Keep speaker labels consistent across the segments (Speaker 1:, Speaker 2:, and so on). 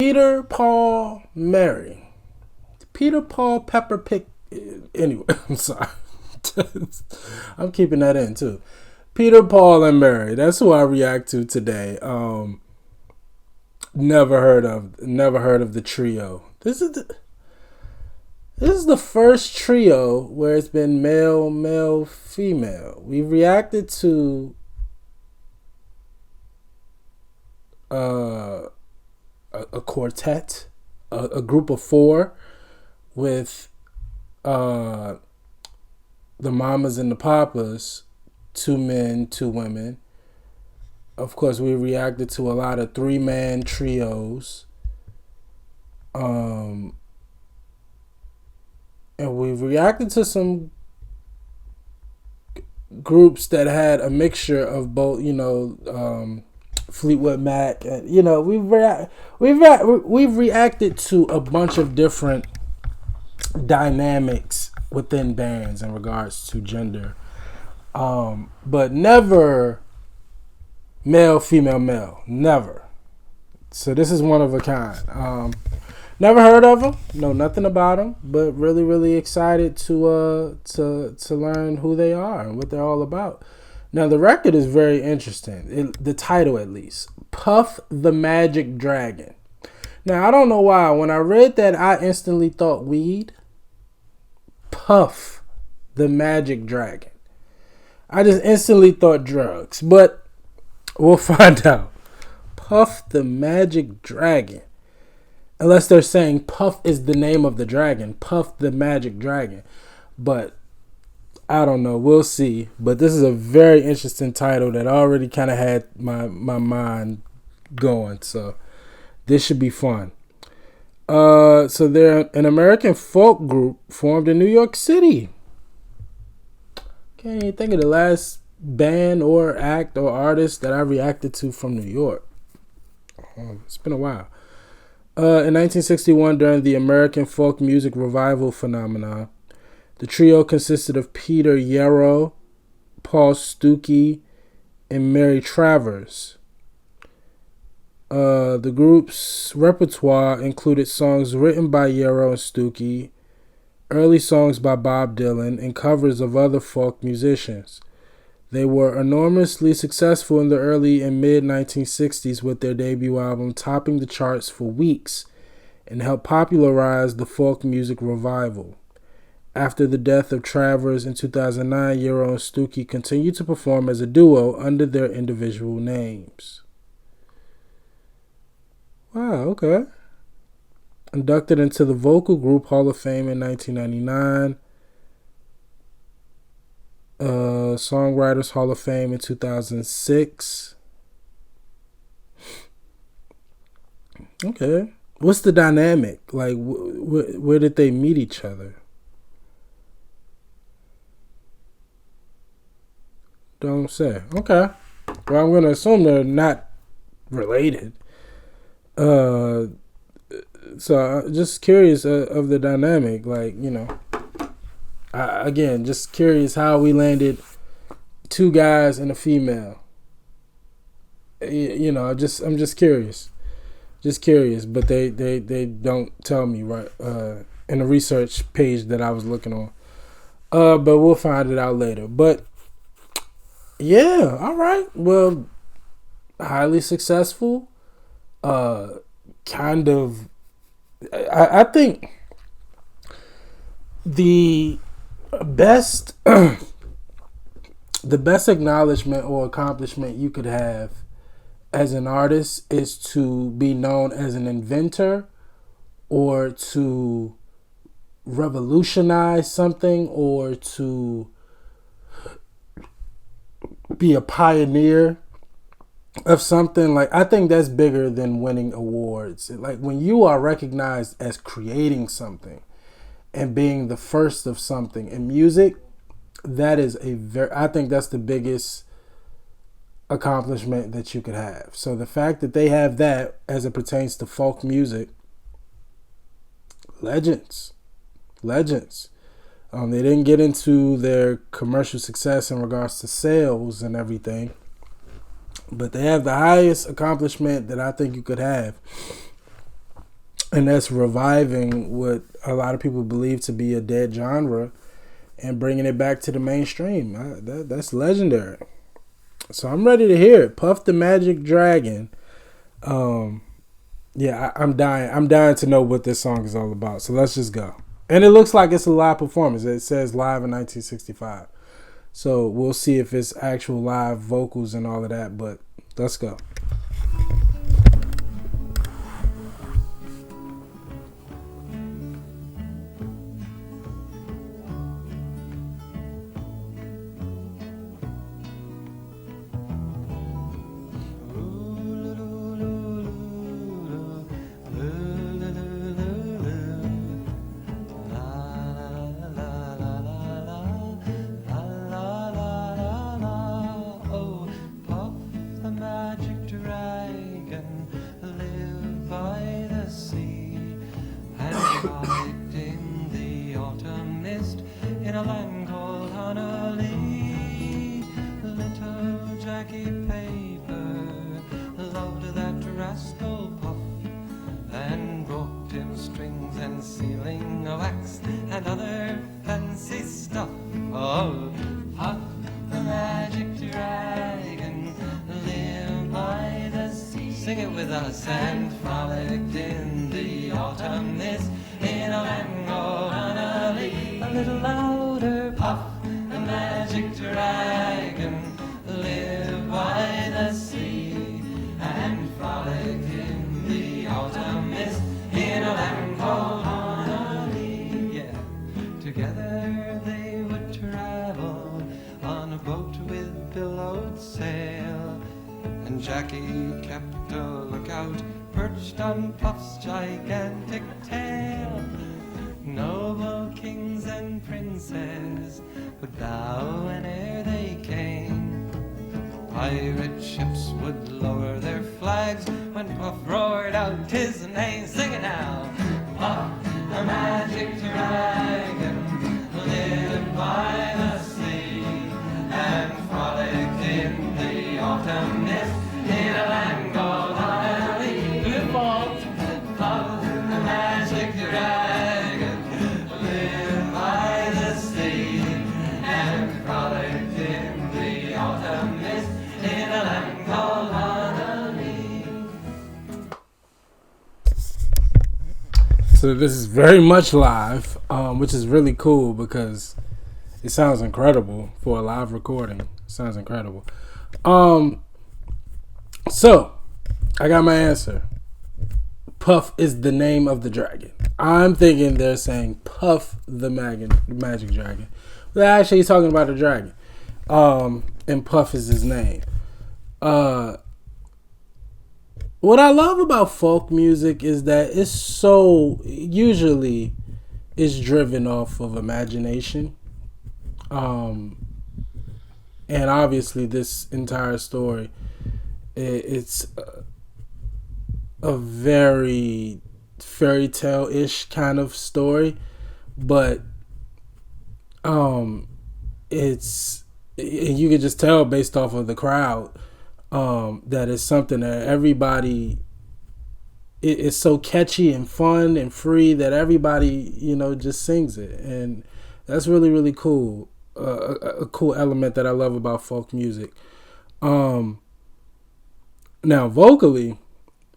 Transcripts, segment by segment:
Speaker 1: Peter, Paul, Mary. Peter, Paul, Pepper, Pick. Anyway, I'm sorry. I'm keeping that in too. Peter, Paul, and Mary. That's who I react to today. Never heard of the trio. This is the first trio where it's been male, male, female. We reacted to a quartet, a group of four with the Mamas and the Papas, 2 men, 2 women. Of course, we reacted to a lot of 3-man trios. And we reacted to some groups that had a mixture of both, Fleetwood Mac. We've reacted to a bunch of different dynamics within bands in regards to gender, but never male, female, male. Never. So this is one of a kind. Never heard of them. Know nothing about them, but really, really excited to learn who they are and what they're all about. Now the record is very interesting. The title, at least, Puff the Magic Dragon. Now I don't know why. When I read that, I instantly thought weed. Puff the Magic Dragon. I just instantly thought drugs, but we'll find out. Puff the Magic Dragon. Unless they're saying Puff is the name of the dragon. Puff the Magic Dragon. But I don't know. We'll see. But this is a very interesting title that already kind of had my mind going. So this should be fun. So they're an American folk group formed in New York City. Can't even think of the last band or act or artist that I reacted to from New York. It's been a while. In 1961, during the American folk music revival phenomenon, the trio consisted of Peter Yarrow, Paul Stuckey, and Mary Travers. The group's repertoire included songs written by Yarrow and Stuckey, early songs by Bob Dylan, and covers of other folk musicians. They were enormously successful in the early and mid-1960s with their debut album topping the charts for weeks and helped popularize the folk music revival. After the death of Travers in 2009, Yarrow and Stuckey continued to perform as a duo under their individual names. Wow, okay. Inducted into the Vocal Group Hall of Fame in 1999. Songwriters Hall of Fame in 2006. Okay. What's the dynamic? Like, where did they meet each other? Don't say. Okay. Well, I'm going to assume they're not related. So just curious of the dynamic. Like, again, just curious how we landed 2 guys and a female. I'm just curious. Just curious, but they don't tell me right in the research page that I was looking on. But we'll find it out later. But yeah, all right. Well, highly successful. Kind of. I think the best acknowledgement or accomplishment you could have as an artist is to be known as an inventor or to revolutionize something or to be a pioneer of something. Like, I think that's bigger than winning awards. Like, when you are recognized as creating something and being the first of something in music, that is I think that's the biggest accomplishment that you could have. So the fact that they have that as it pertains to folk music, legends. They didn't get into their commercial success in regards to sales and everything, but they have the highest accomplishment that I think you could have And that's reviving what a lot of people believe to be a dead genre and bringing it back to the mainstream. That's legendary. So I'm ready to hear it. Puff the Magic Dragon. Yeah, I'm dying. I'm dying to know what this song is all about. So let's just go. And it looks like it's a live performance. It says live in 1965. So we'll see if it's actual live vocals and all of that. But let's go.
Speaker 2: And frolicked in the autumn mist in a land called Honolulu. A little louder, Puff the Magic Dragon lived by the sea and frolicked in the autumn mist in a land called Honolulu. Yeah, together they would travel on a boat with billowed sail, and Jackie kept a lookout perched on Puff's gigantic tail. Noble kings and princes would bow whene'er they came. Pirate ships would lower their flags when Puff roared out his name. Sing it now! Puff the Magic Dragon lived by the sea and frolicked in the autumn mist in a land called Honolulu. Good ball. Puff the Magic Dragon lived by the sea and frolicked in the autumn mist in a land called Honolulu.
Speaker 1: So this is very much live, which is really cool because it sounds incredible for a live recording. It sounds incredible. So, I got my answer. Puff is the name of the dragon. I'm thinking they're saying Puff the Magic Dragon. But actually, he's talking about a dragon. And Puff is his name. What I love about folk music is that it's so, usually, it's driven off of imagination. And obviously, this entire story, it's a very fairy tale-ish kind of story, but it's, you can just tell based off of the crowd that it's something that everybody, it's so catchy and fun and free that everybody, just sings it, and that's really, really cool. A cool element that I love about folk music. Now, vocally,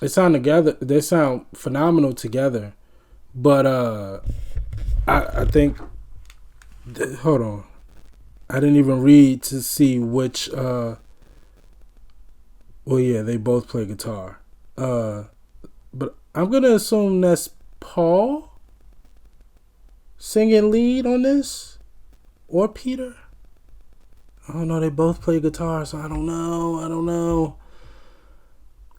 Speaker 1: they sound phenomenal together. But I think, hold on, I didn't even read to see which. Well, yeah, they both play guitar. But I'm gonna assume that's Paul singing lead on this, or Peter. I don't know. They both play guitar, so I don't know.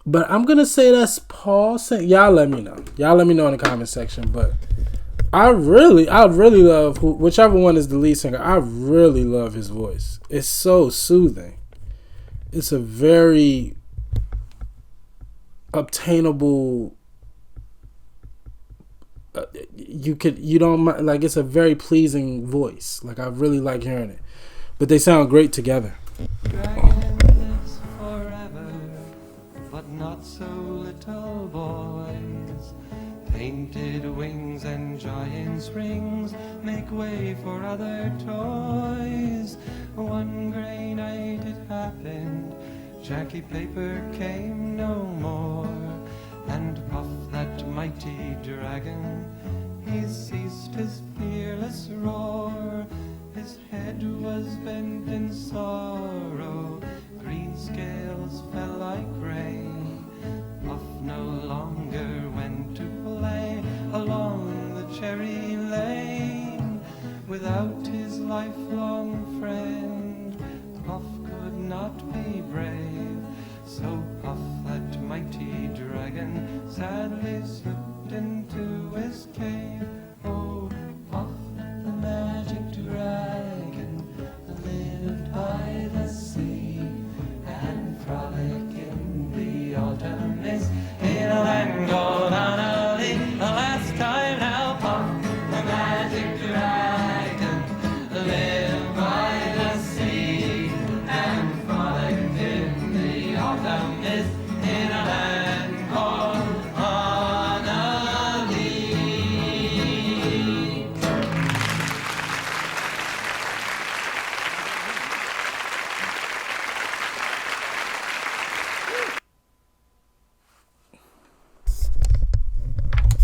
Speaker 1: But I'm going to say that's Paul saying. Y'all let me know. In the comment section. But I really love whichever one is the lead singer. I really love his voice. It's so soothing. It's a very obtainable. It's a very pleasing voice. Like, I really like hearing it. But they sound great together.
Speaker 2: But not so little boys. painted wings and giant's rings make way for other toys. One gray night it happened, Jackie Paper came no more, and Puff, that mighty dragon, he ceased his fearless roar. His head was bent in sorrow, green scales fell like rain. Puff no longer went to play along the cherry lane. Without his lifelong friend, Puff could not be brave. So Puff, that mighty dragon, sadly slipped into his cave. Oh, Puff, the magic dragon, lived by the sea, and frolic in the autumn mist in a land called Annalee. The last time now, Puff, the magic dragon, lived by the sea, and frolicked in the autumn mist in a land called Annalee.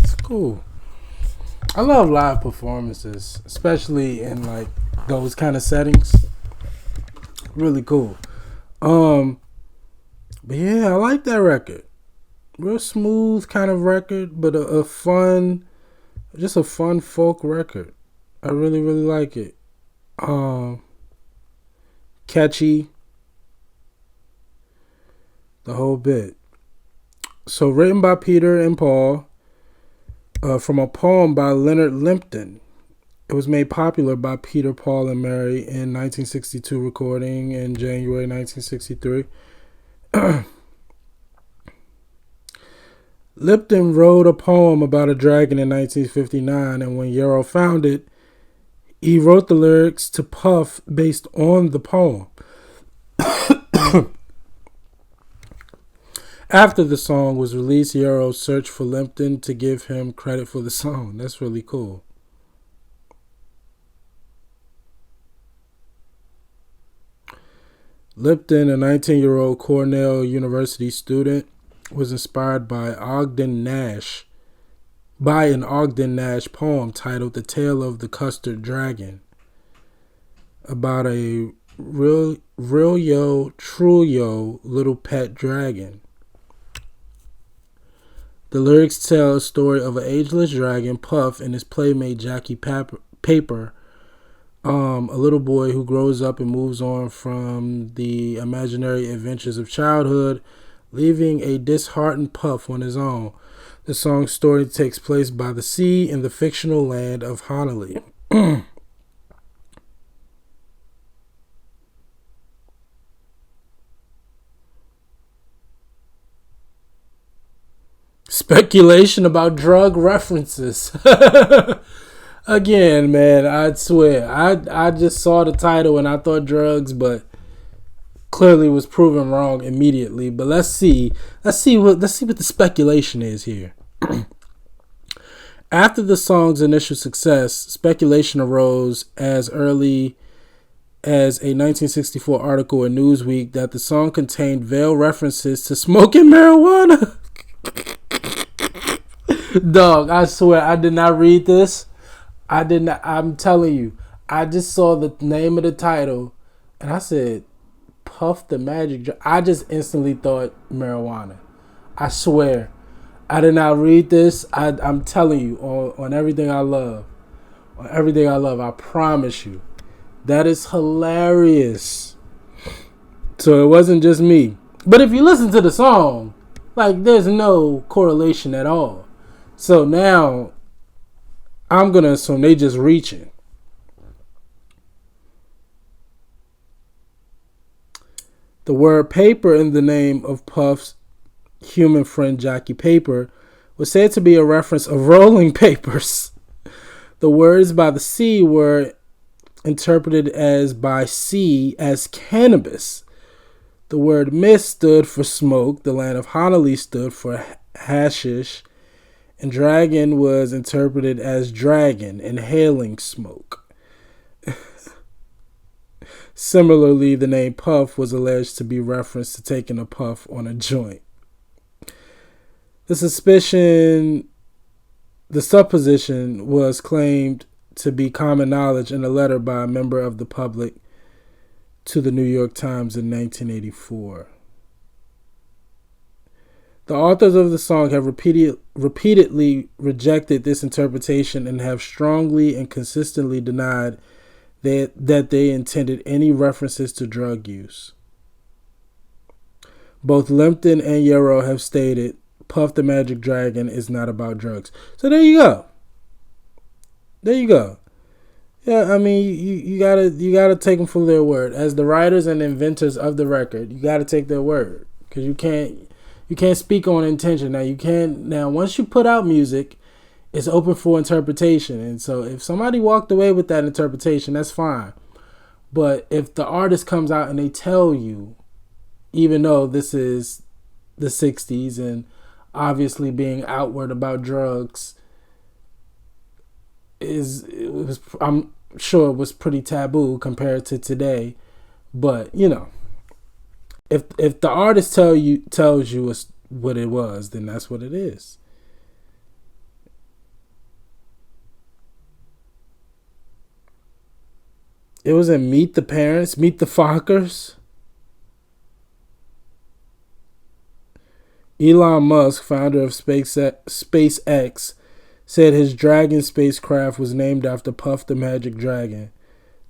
Speaker 1: It's cool. I love live performances, especially in like those kind of settings. Really cool. But yeah, I like that record. Real smooth kind of record, but a fun, just a fun folk record. I really, really like it. Catchy, the whole bit. So written by Peter and Paul, from a poem by Leonard Limpton. It was made popular by Peter, Paul, and Mary in 1962 recording in January 1963. Lipton wrote a poem about a dragon in 1959, and when Yarrow found it, he wrote the lyrics to Puff based on the poem. After the song was released, Yarrow searched for Lipton to give him credit for the song. That's really cool. Lipton, a 19-year-old Cornell University student, was inspired by an Ogden Nash poem titled "The Tale of the Custard Dragon," about a real Trullo little pet dragon. The lyrics tell a story of an ageless dragon, Puff, and his playmate Jackie Paper, a little boy who grows up and moves on from the imaginary adventures of childhood, leaving a disheartened Puff on his own. The song's story takes place by the sea in the fictional land of Honolulu. Speculation about drug references. Again, man, I swear, I just saw the title and I thought drugs, but clearly was proven wrong immediately. But let's see what the speculation is here. After the song's initial success, speculation arose as early as a 1964 article in Newsweek that the song contained veiled references to smoking marijuana. Dog, I swear I did not read this. I did not. I'm telling you, I just saw the name of the title and I said, Puff the Magic Dragon. I just instantly thought marijuana. I swear. I did not read this. I'm telling you, on everything I love. On everything I love, I promise you. That is hilarious. So it wasn't just me. But if you listen to the song, like, there's no correlation at all. So now, I'm going to assume they just reaching. The word paper in the name of Puff's human friend Jackie Paper was said to be a reference of rolling papers. The words by the sea were interpreted as by sea as cannabis. The word mist stood for smoke. The land of Honolulu stood for hashish. And dragon was interpreted as dragon, inhaling smoke. Similarly, the name Puff was alleged to be referenced to taking a puff on a joint. The supposition was claimed to be common knowledge in a letter by a member of the public to the New York Times in 1984. The authors of the song have repeatedly rejected this interpretation and have strongly and consistently denied that they intended any references to drug use. Both Limpton and Yarrow have stated Puff the Magic Dragon is not about drugs. So there you go. There you go. Yeah, I mean, you gotta take them for their word. As the writers and inventors of the record, you gotta take their word, because you can't speak on intention. Now once you put out music, it's open for interpretation, and so if somebody walked away with that interpretation, that's fine. But if the artist comes out and they tell you, even though this is the 60s and obviously being outward about drugs I'm sure it was pretty taboo compared to today, but you know, if the artist tells you what it was, then that's what it is. It was in Meet the Parents, Meet the Fockers. Elon Musk, founder of SpaceX, said his Dragon spacecraft was named after Puff the Magic Dragon.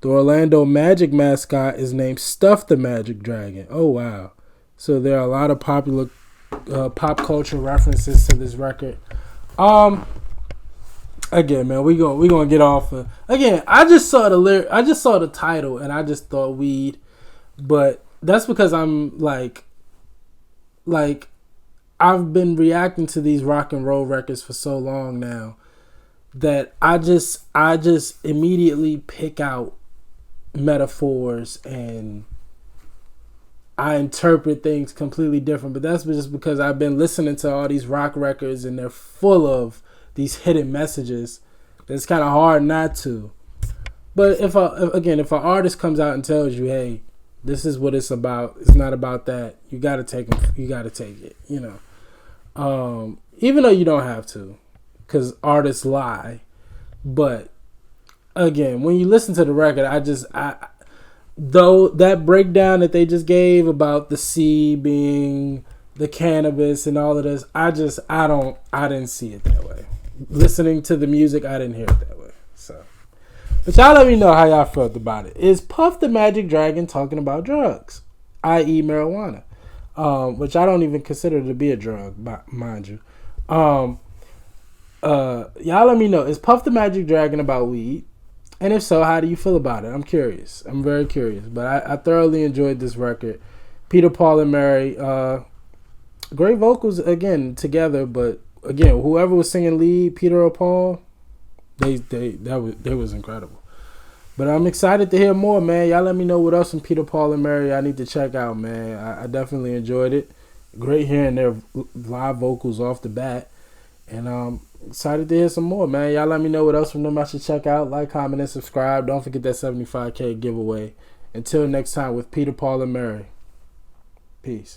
Speaker 1: The Orlando Magic mascot is named Stuff the Magic Dragon. Oh, wow. So there are a lot of popular pop culture references to this record. Again, man, we gonna get off. Again, I just saw the title, and I just thought weed, but that's because I'm like I've been reacting to these rock and roll records for so long now that I just immediately pick out metaphors and I interpret things completely different. But that's just because I've been listening to all these rock records and they're full of these hidden messages. It's kind of hard not to. But if an artist comes out and tells you, hey, this is what it's about, it's not about that, you gotta take it, you know. Even though you don't have to, because artists lie. But again, when you listen to the record, though that breakdown that they just gave about the C being the cannabis and all of this, I didn't see it that way. Listening to the music, I didn't hear it that way. So, but y'all let me know how y'all felt about it. Is Puff the Magic Dragon talking about drugs, i.e. marijuana? Which I don't even consider to be a drug, mind you. Y'all let me know. Is Puff the Magic Dragon about weed? And if so, how do you feel about it? I'm curious. I'm very curious. But I thoroughly enjoyed this record. Peter, Paul, and Mary. Great vocals again together. But again, whoever was singing lead, Peter or Paul, they was incredible. But I'm excited to hear more, man. Y'all let me know what else from Peter, Paul, and Mary I need to check out, man. I definitely enjoyed it. Great hearing their live vocals off the bat. And excited to hear some more, man. Y'all let me know what else from them I should check out. Like, comment, and subscribe. Don't forget that 75K giveaway. Until next time with Peter, Paul, and Mary. Peace.